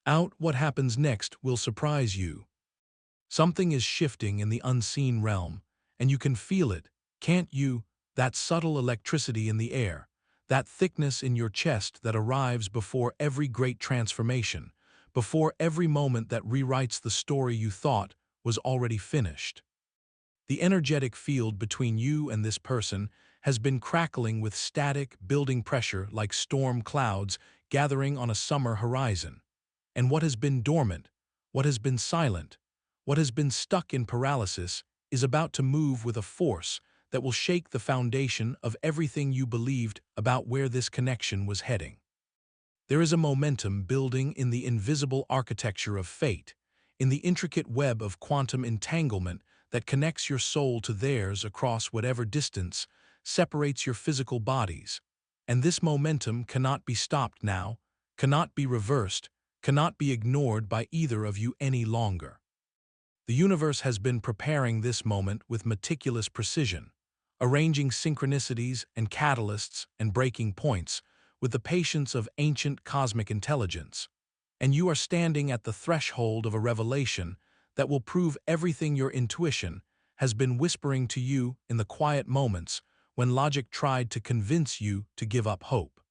Out, what happens next will surprise you. Something is shifting in the unseen realm, and you can feel it, can't you? That subtle electricity in the air, that thickness in your chest that arrives before every great transformation, before every moment that rewrites the story you thought was already finished. The energetic field between you and this person has been crackling with static, building pressure like storm clouds gathering on a summer horizon. And what has been dormant, what has been silent, what has been stuck in paralysis is about to move with a force that will shake the foundation of everything you believed about where this connection was heading. There is a momentum building in the invisible architecture of fate, in the intricate web of quantum entanglement that connects your soul to theirs across whatever distance separates your physical bodies. And this momentum cannot be stopped now, cannot be reversed, cannot be ignored by either of you any longer. The universe has been preparing this moment with meticulous precision, arranging synchronicities and catalysts and breaking points with the patience of ancient cosmic intelligence. And you are standing at the threshold of a revelation that will prove everything your intuition has been whispering to you in the quiet moments when logic tried to convince you to give up hope.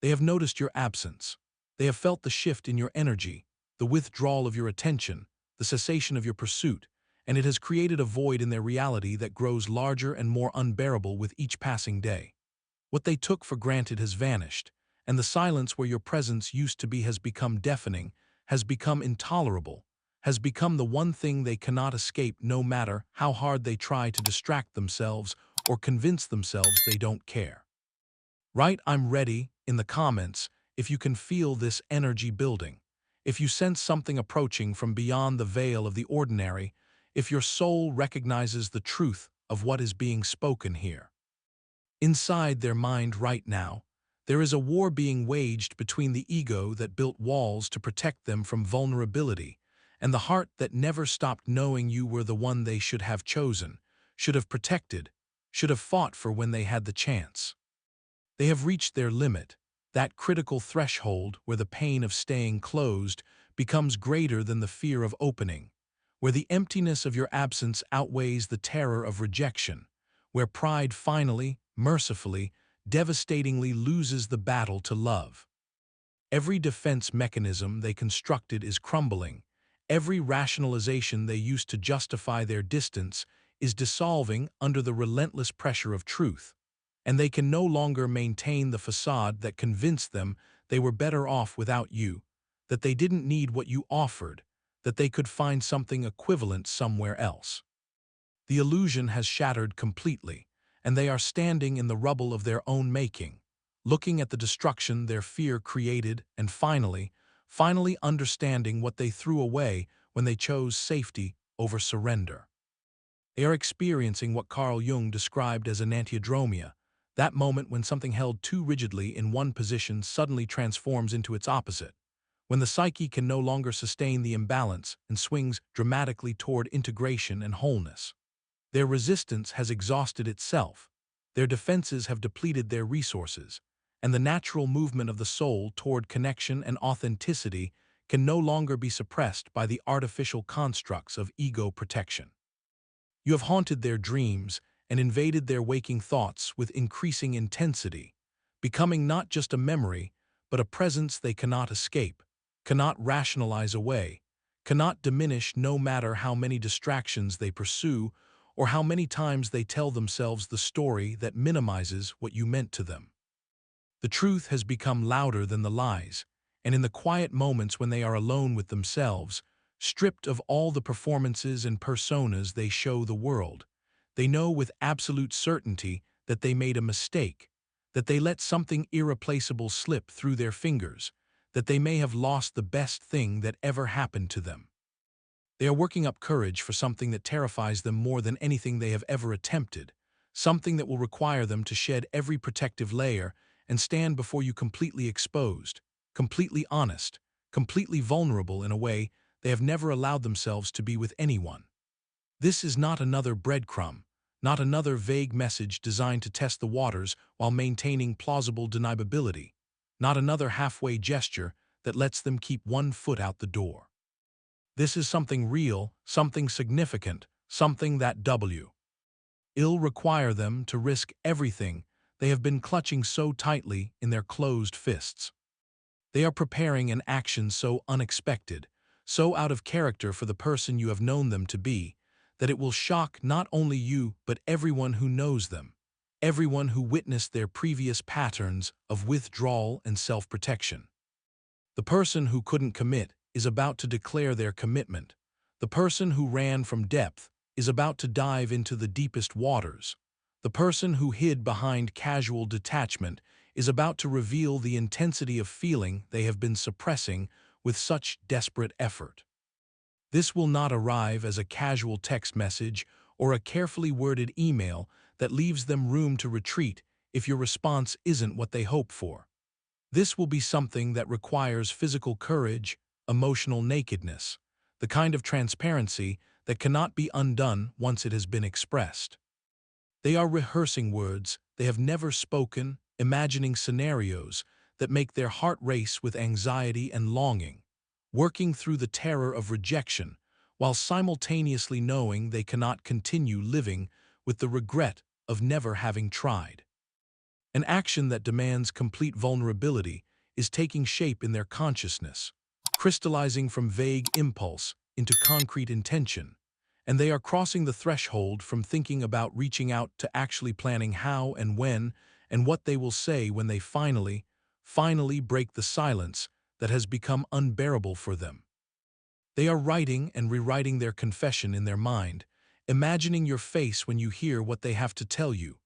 They have noticed your absence. They have felt the shift in your energy, the withdrawal of your attention, the cessation of your pursuit, and it has created a void in their reality that grows larger and more unbearable with each passing day. What they took for granted has vanished, and the silence where your presence used to be has become deafening, has become intolerable, has become the one thing they cannot escape no matter how hard they try to distract themselves or convince themselves they don't care. Write "I'm ready" in the comments if you can feel this energy building, if you sense something approaching from beyond the veil of the ordinary, if your soul recognizes the truth of what is being spoken here. Inside their mind right now, there is a war being waged between the ego that built walls to protect them from vulnerability and the heart that never stopped knowing you were the one they should have chosen, should have protected, should have fought for when they had the chance. They have reached their limit, that critical threshold where the pain of staying closed becomes greater than the fear of opening, where the emptiness of your absence outweighs the terror of rejection, where pride finally, mercifully, devastatingly loses the battle to love. Every defense mechanism they constructed is crumbling. Every rationalization they used to justify their distance is dissolving under the relentless pressure of truth, and they can no longer maintain the facade that convinced them they were better off without you, that they didn't need what you offered, that they could find something equivalent somewhere else. The illusion has shattered completely, and they are standing in the rubble of their own making, looking at the destruction their fear created and finally understanding what they threw away when they chose safety over surrender. They are experiencing what Carl Jung described as enantiodromia, that moment when something held too rigidly in one position suddenly transforms into its opposite, when the psyche can no longer sustain the imbalance and swings dramatically toward integration and wholeness. Their resistance has exhausted itself, their defenses have depleted their resources, and the natural movement of the soul toward connection and authenticity can no longer be suppressed by the artificial constructs of ego protection. You have haunted their dreams and invaded their waking thoughts with increasing intensity, becoming not just a memory, but a presence they cannot escape, cannot rationalize away, cannot diminish no matter how many distractions they pursue or how many times they tell themselves the story that minimizes what you meant to them. The truth has become louder than the lies, and in the quiet moments when they are alone with themselves, stripped of all the performances and personas they show the world, they know with absolute certainty that they made a mistake, that they let something irreplaceable slip through their fingers, that they may have lost the best thing that ever happened to them. They are working up courage for something that terrifies them more than anything they have ever attempted, something that will require them to shed every protective layer and stand before you completely exposed, completely honest, completely vulnerable in a way they have never allowed themselves to be with anyone. This is not another breadcrumb, not another vague message designed to test the waters while maintaining plausible deniability, not another halfway gesture that lets them keep one foot out the door. This is something real, something significant, something that will require them to risk everything they have been clutching so tightly in their closed fists. They are preparing an action so unexpected, so out of character for the person you have known them to be, that it will shock not only you but everyone who knows them, everyone who witnessed their previous patterns of withdrawal and self-protection. The person who couldn't commit is about to declare their commitment. The person who ran from depth is about to dive into the deepest waters. The person who hid behind casual detachment is about to reveal the intensity of feeling they have been suppressing with such desperate effort. This will not arrive as a casual text message or a carefully worded email that leaves them room to retreat if your response isn't what they hope for. This will be something that requires physical courage, emotional nakedness, the kind of transparency that cannot be undone once it has been expressed. They are rehearsing words they have never spoken, imagining scenarios that make their heart race with anxiety and longing, working through the terror of rejection while simultaneously knowing they cannot continue living with the regret of never having tried. An action that demands complete vulnerability is taking shape in their consciousness, crystallizing from vague impulse into concrete intention, and they are crossing the threshold from thinking about reaching out to actually planning how and when and what they will say when they finally break the silence that has become unbearable for them. They are writing and rewriting their confession in their mind, imagining your face when you hear what they have to tell you,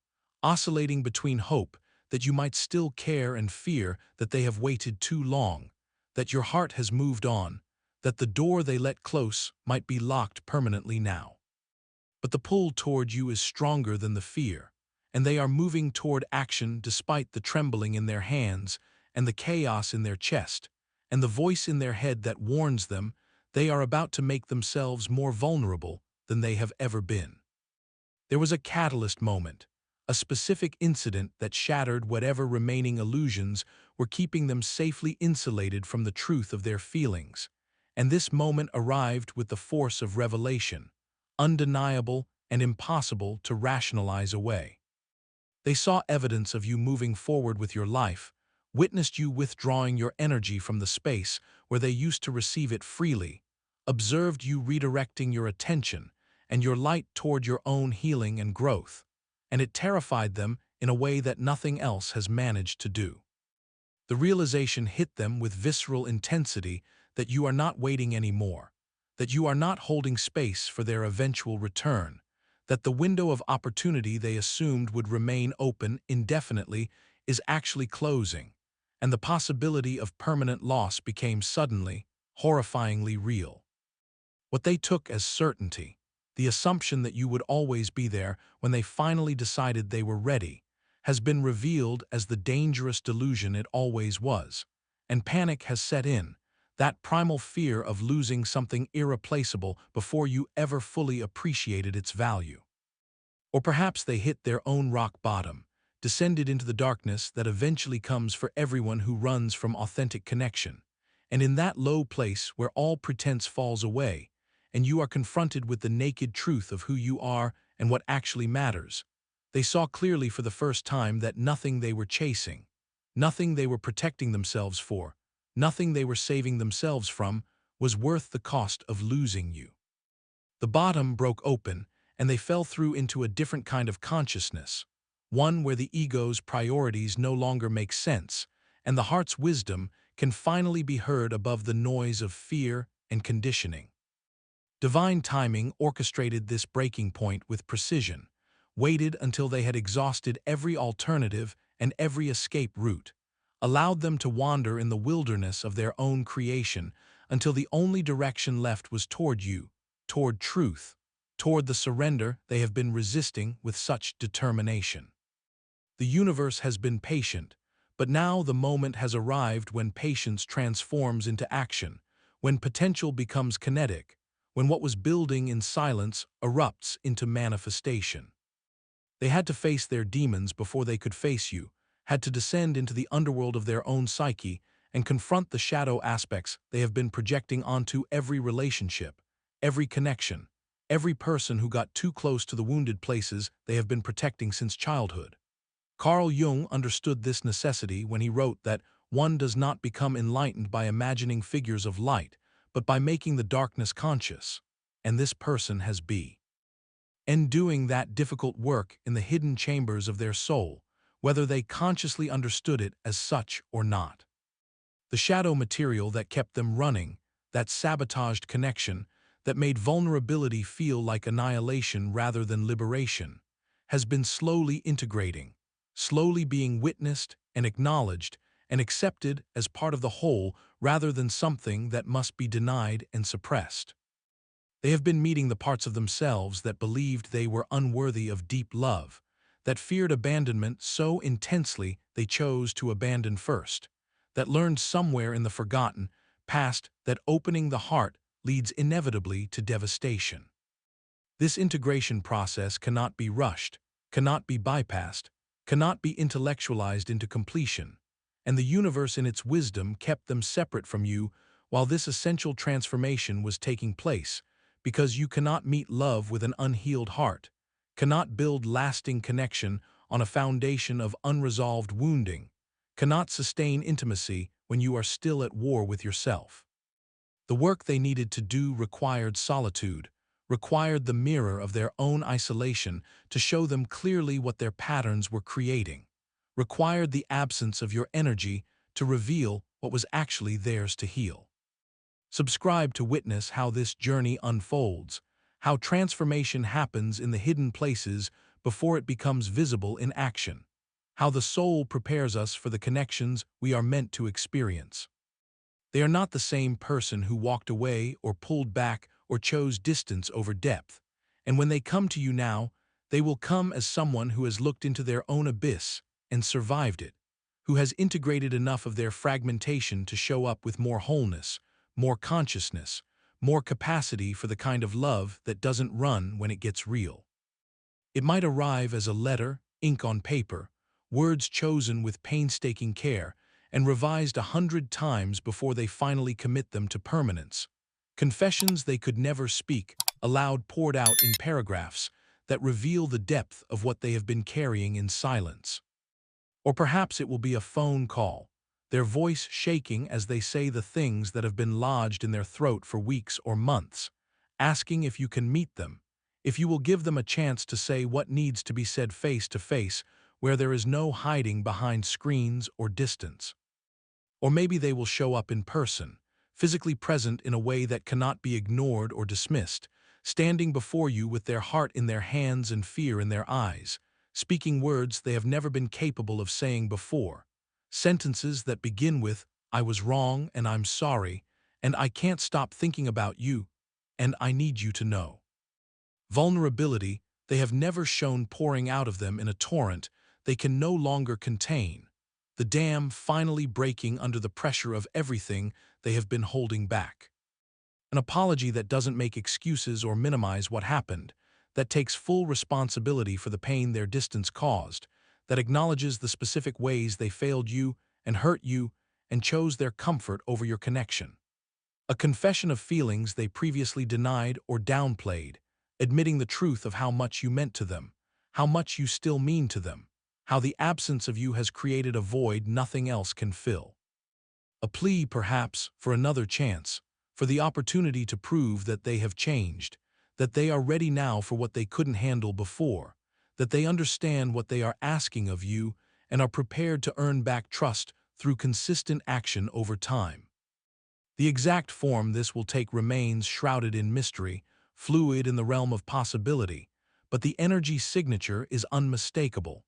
oscillating between hope that you might still care and fear that they have waited too long, that your heart has moved on, that the door they let close might be locked permanently now. But the pull toward you is stronger than the fear, and they are moving toward action despite the trembling in their hands and the chaos in their chest, and the voice in their head that warns them they are about to make themselves more vulnerable than they have ever been. There was a catalyst moment, a specific incident that shattered whatever remaining illusions were keeping them safely insulated from the truth of their feelings, and this moment arrived with the force of revelation, undeniable and impossible to rationalize away. They saw evidence of you moving forward with your life, witnessed you withdrawing your energy from the space where they used to receive it freely, observed you redirecting your attention and your light toward your own healing and growth, and it terrified them in a way that nothing else has managed to do. The realization hit them with visceral intensity that you are not waiting anymore, that you are not holding space for their eventual return, that the window of opportunity they assumed would remain open indefinitely is actually closing, and the possibility of permanent loss became suddenly, horrifyingly real. What they took as certainty, the assumption that you would always be there when they finally decided they were ready, has been revealed as the dangerous delusion it always was, and panic has set in, that primal fear of losing something irreplaceable before you ever fully appreciated its value. Or perhaps they hit their own rock bottom, descended into the darkness that eventually comes for everyone who runs from authentic connection, and in that low place where all pretense falls away, and you are confronted with the naked truth of who you are and what actually matters, they saw clearly for the first time that nothing they were chasing, nothing they were protecting themselves for, nothing they were saving themselves from, was worth the cost of losing you. The bottom broke open, and they fell through into a different kind of consciousness, one where the ego's priorities no longer make sense, and the heart's wisdom can finally be heard above the noise of fear and conditioning. Divine timing orchestrated this breaking point with precision, waited until they had exhausted every alternative and every escape route, allowed them to wander in the wilderness of their own creation until the only direction left was toward you, toward truth, toward the surrender they have been resisting with such determination. The universe has been patient, but now the moment has arrived when patience transforms into action, when potential becomes kinetic, when what was building in silence erupts into manifestation. They had to face their demons before they could face you, had to descend into the underworld of their own psyche, and confront the shadow aspects they have been projecting onto every relationship, every connection, every person who got too close to the wounded places they have been protecting since childhood. Carl Jung understood this necessity when he wrote that one does not become enlightened by imagining figures of light, but by making the darkness conscious. And this person has been doing that difficult work in the hidden chambers of their soul, whether they consciously understood it as such or not. The shadow material that kept them running, that sabotaged connection, that made vulnerability feel like annihilation rather than liberation, has been slowly integrating, slowly being witnessed and acknowledged and accepted as part of the whole rather than something that must be denied and suppressed. They have been meeting the parts of themselves that believed they were unworthy of deep love, that feared abandonment so intensely they chose to abandon first, that learned somewhere in the forgotten past that opening the heart leads inevitably to devastation. This integration process cannot be rushed, cannot be bypassed, cannot be intellectualized into completion, and the universe in its wisdom kept them separate from you while this essential transformation was taking place, because you cannot meet love with an unhealed heart, cannot build lasting connection on a foundation of unresolved wounding, cannot sustain intimacy when you are still at war with yourself. The work they needed to do required solitude, required the mirror of their own isolation to show them clearly what their patterns were creating, required the absence of your energy to reveal what was actually theirs to heal. Subscribe to witness how this journey unfolds, how transformation happens in the hidden places before it becomes visible in action, how the soul prepares us for the connections we are meant to experience. They are not the same person who walked away or pulled back or chose distance over depth, and when they come to you now, they will come as someone who has looked into their own abyss and survived it, who has integrated enough of their fragmentation to show up with more wholeness, more consciousness, more capacity for the kind of love that doesn't run when it gets real. It might arrive as a letter, ink on paper, words chosen with painstaking care, and revised 100 times before they finally commit them to permanence. Confessions they could never speak, aloud poured out in paragraphs that reveal the depth of what they have been carrying in silence. Or perhaps it will be a phone call, their voice shaking as they say the things that have been lodged in their throat for weeks or months, asking if you can meet them, if you will give them a chance to say what needs to be said face to face, where there is no hiding behind screens or distance. Or maybe they will show up in person, physically present in a way that cannot be ignored or dismissed, standing before you with their heart in their hands and fear in their eyes, speaking words they have never been capable of saying before, sentences that begin with, "I was wrong and I'm sorry, and I can't stop thinking about you, and I need you to know." Vulnerability they have never shown pouring out of them in a torrent they can no longer contain, the dam finally breaking under the pressure of everything they have been holding back. An apology that doesn't make excuses or minimize what happened, that takes full responsibility for the pain their distance caused, that acknowledges the specific ways they failed you and hurt you and chose their comfort over your connection. A confession of feelings they previously denied or downplayed, admitting the truth of how much you meant to them, how much you still mean to them, how the absence of you has created a void nothing else can fill. A plea, perhaps, for another chance, for the opportunity to prove that they have changed, that they are ready now for what they couldn't handle before, that they understand what they are asking of you and are prepared to earn back trust through consistent action over time. The exact form this will take remains shrouded in mystery, fluid in the realm of possibility, but the energy signature is unmistakable.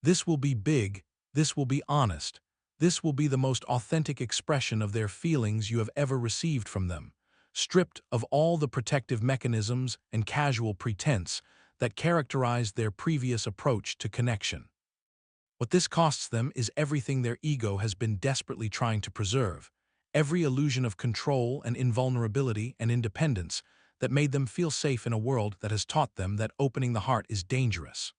This will be big, this will be honest, this will be the most authentic expression of their feelings you have ever received from them, stripped of all the protective mechanisms and casual pretense that characterized their previous approach to connection. What this costs them is everything their ego has been desperately trying to preserve, every illusion of control and invulnerability and independence that made them feel safe in a world that has taught them that opening the heart is dangerous.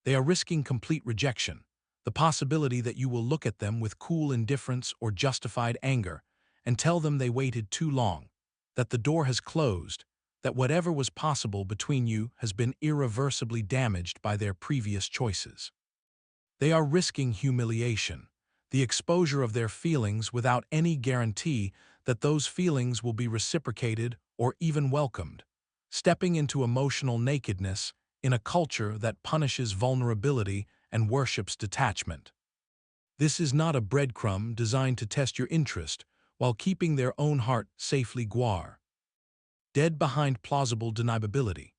They are risking complete rejection, the possibility that you will look at them with cool indifference or justified anger and tell them they waited too long, that the door has closed, that whatever was possible between you has been irreversibly damaged by their previous choices. They are risking humiliation, the exposure of their feelings without any guarantee that those feelings will be reciprocated or even welcomed, stepping into emotional nakedness in a culture that punishes vulnerability and worships detachment. This is not a breadcrumb designed to test your interest while keeping their own heart safely guar. Dead behind plausible deniability.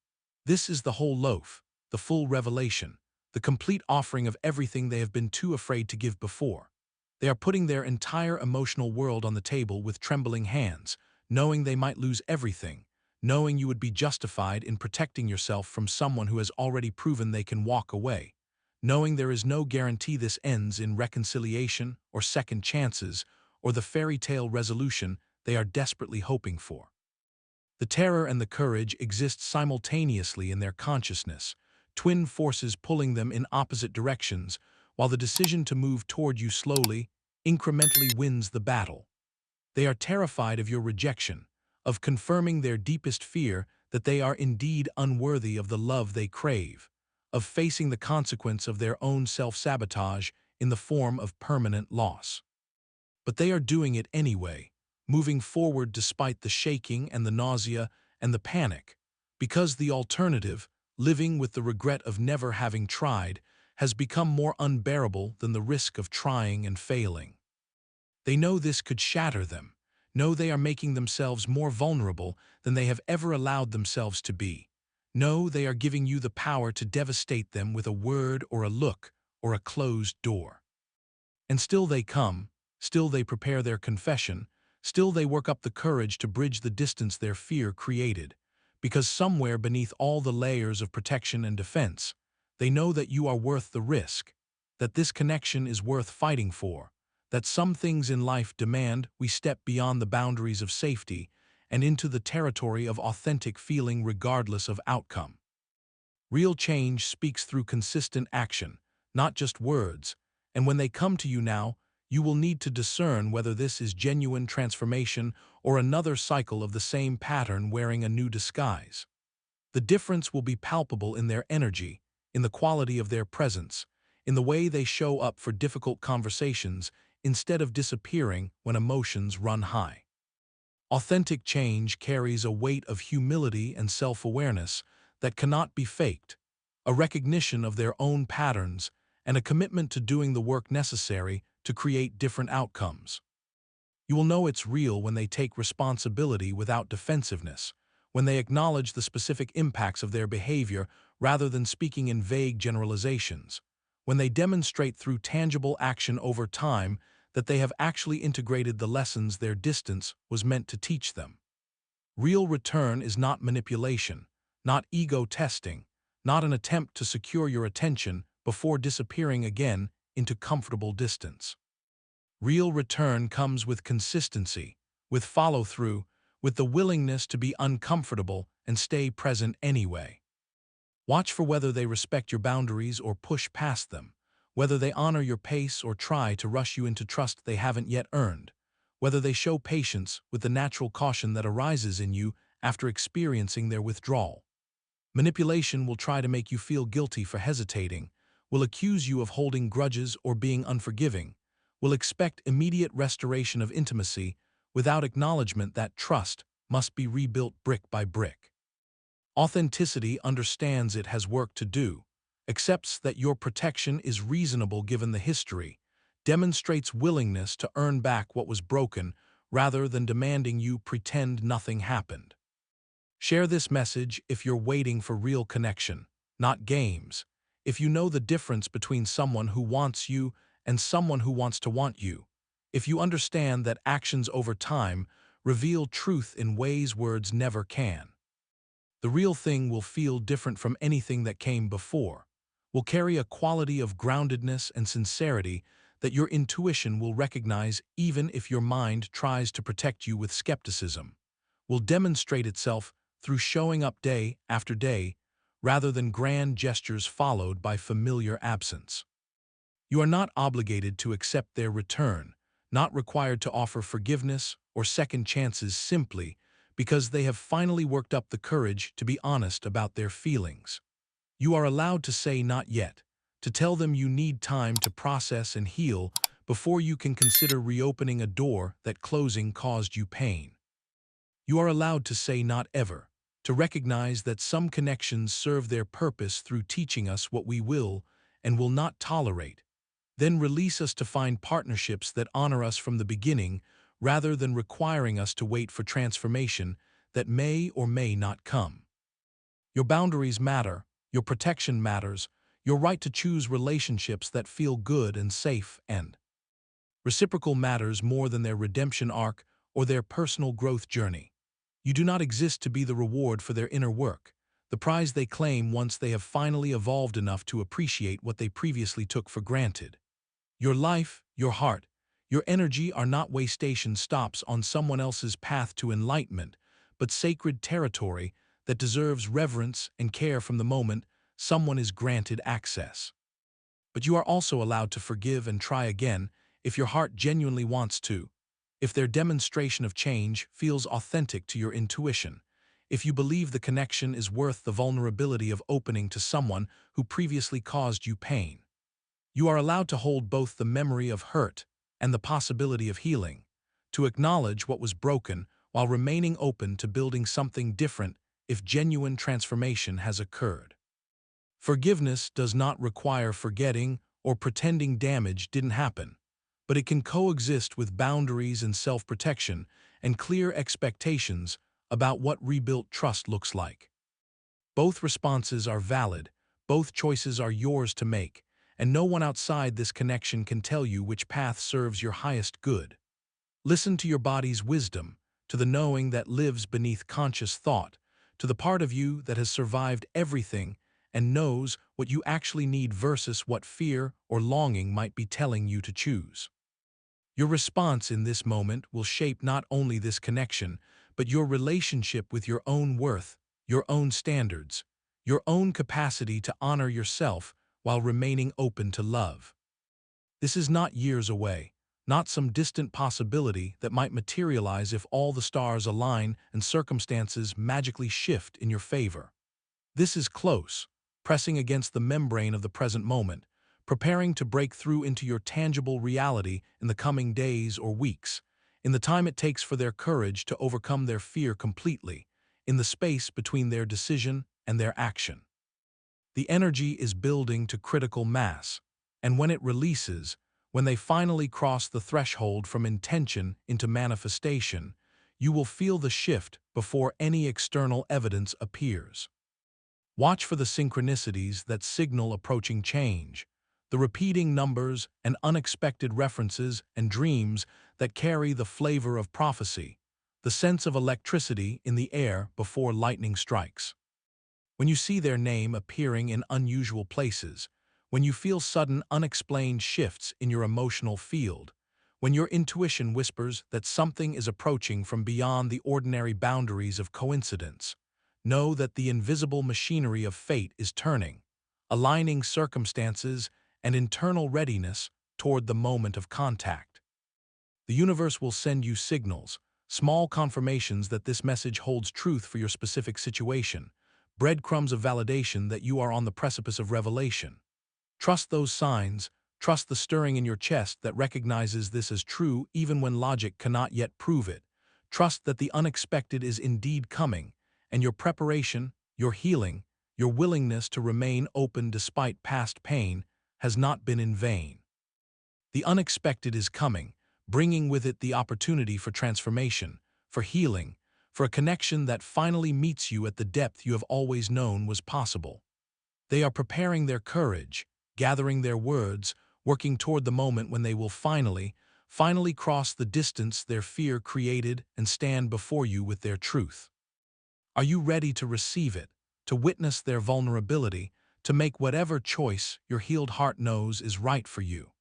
This is the whole loaf, the full revelation, the complete offering of everything they have been too afraid to give before. They are putting their entire emotional world on the table with trembling hands, knowing they might lose everything, knowing you would be justified in protecting yourself from someone who has already proven they can walk away, knowing there is no guarantee this ends in reconciliation or second chances or the fairy tale resolution they are desperately hoping for. The terror and the courage exist simultaneously in their consciousness, twin forces pulling them in opposite directions, while the decision to move toward you slowly, incrementally wins the battle. They are terrified of your rejection, of confirming their deepest fear that they are indeed unworthy of the love they crave, of facing the consequence of their own self-sabotage in the form of permanent loss. But they are doing it anyway, moving forward despite the shaking and the nausea and the panic, because the alternative, living with the regret of never having tried, has become more unbearable than the risk of trying and failing. They know this could shatter them, know they are making themselves more vulnerable than they have ever allowed themselves to be, know they are giving you the power to devastate them with a word or a look or a closed door. And still they come, still they prepare their confession, still they work up the courage to bridge the distance their fear created, because somewhere beneath all the layers of protection and defense, they know that you are worth the risk, that this connection is worth fighting for, that some things in life demand we step beyond the boundaries of safety and into the territory of authentic feeling regardless of outcome. Real change speaks through consistent action, not just words, and when they come to you now, you will need to discern whether this is genuine transformation or another cycle of the same pattern wearing a new disguise. The difference will be palpable in their energy, in the quality of their presence, in the way they show up for difficult conversations instead of disappearing when emotions run high. Authentic change carries a weight of humility and self-awareness that cannot be faked, a recognition of their own patterns, and a commitment to doing the work necessary to create different outcomes. You will know it's real when they take responsibility without defensiveness, when they acknowledge the specific impacts of their behavior rather than speaking in vague generalizations, when they demonstrate through tangible action over time that they have actually integrated the lessons their distance was meant to teach them. Real return is not manipulation, not ego testing, not an attempt to secure your attention before disappearing again into comfortable distance. Real return comes with consistency, with follow-through, with the willingness to be uncomfortable and stay present anyway. Watch for whether they respect your boundaries or push past them, whether they honor your pace or try to rush you into trust they haven't yet earned, whether they show patience with the natural caution that arises in you after experiencing their withdrawal. Manipulation will try to make you feel guilty for hesitating, will accuse you of holding grudges or being unforgiving, will expect immediate restoration of intimacy without acknowledgement that trust must be rebuilt brick by brick. Authenticity understands it has work to do, accepts that your protection is reasonable given the history, demonstrates willingness to earn back what was broken rather than demanding you pretend nothing happened. Share this message if you're waiting for real connection, not games, if you know the difference between someone who wants you and someone who wants to want you, if you understand that actions over time reveal truth in ways words never can. The real thing will feel different from anything that came before, will carry a quality of groundedness and sincerity that your intuition will recognize even if your mind tries to protect you with skepticism, will demonstrate itself through showing up day after day rather than grand gestures followed by familiar absence. You are not obligated to accept their return, not required to offer forgiveness or second chances simply because they have finally worked up the courage to be honest about their feelings. You are allowed to say not yet, to tell them you need time to process and heal before you can consider reopening a door that closing caused you pain. You are allowed to say not ever, to recognize that some connections serve their purpose through teaching us what we will and will not tolerate, then release us to find partnerships that honor us from the beginning rather than requiring us to wait for transformation that may or may not come. Your boundaries matter, your protection matters, your right to choose relationships that feel good and safe and reciprocal matters more than their redemption arc or their personal growth journey. You do not exist to be the reward for their inner work, the prize they claim once they have finally evolved enough to appreciate what they previously took for granted. Your life, your heart, your energy are not way station stops on someone else's path to enlightenment, but sacred territory that deserves reverence and care from the moment someone is granted access. But you are also allowed to forgive and try again if your heart genuinely wants to, if their demonstration of change feels authentic to your intuition, if you believe the connection is worth the vulnerability of opening to someone who previously caused you pain. You are allowed to hold both the memory of hurt and the possibility of healing, to acknowledge what was broken while remaining open to building something different if genuine transformation has occurred. Forgiveness does not require forgetting or pretending damage didn't happen, but it can coexist with boundaries and self-protection and clear expectations about what rebuilt trust looks like. Both responses are valid, both choices are yours to make, and no one outside this connection can tell you which path serves your highest good. Listen to your body's wisdom, to the knowing that lives beneath conscious thought, to the part of you that has survived everything and knows what you actually need versus what fear or longing might be telling you to choose. Your response in this moment will shape not only this connection, but your relationship with your own worth, your own standards, your own capacity to honor yourself while remaining open to love. This is not years away, not some distant possibility that might materialize if all the stars align and circumstances magically shift in your favor. This is close, pressing against the membrane of the present moment, preparing to break through into your tangible reality in the coming days or weeks, in the time it takes for their courage to overcome their fear completely, in the space between their decision and their action. The energy is building to critical mass, and when it releases, when they finally cross the threshold from intention into manifestation, you will feel the shift before any external evidence appears. Watch for the synchronicities that signal approaching change, the repeating numbers and unexpected references and dreams that carry the flavor of prophecy, the sense of electricity in the air before lightning strikes. When you see their name appearing in unusual places, when you feel sudden unexplained shifts in your emotional field, when your intuition whispers that something is approaching from beyond the ordinary boundaries of coincidence, know that the invisible machinery of fate is turning, aligning circumstances and internal readiness toward the moment of contact. The universe will send you signals, small confirmations that this message holds truth for your specific situation, breadcrumbs of validation that you are on the precipice of revelation. Trust those signs, trust the stirring in your chest that recognizes this as true even when logic cannot yet prove it. Trust that the unexpected is indeed coming, and your preparation, your healing, your willingness to remain open despite past pain has not been in vain. The unexpected is coming, bringing with it the opportunity for transformation, for healing, for a connection that finally meets you at the depth you have always known was possible. They are preparing their courage, gathering their words, working toward the moment when they will finally cross the distance their fear created and stand before you with their truth. Are you ready to receive it, to witness their vulnerability, to make whatever choice your healed heart knows is right for you?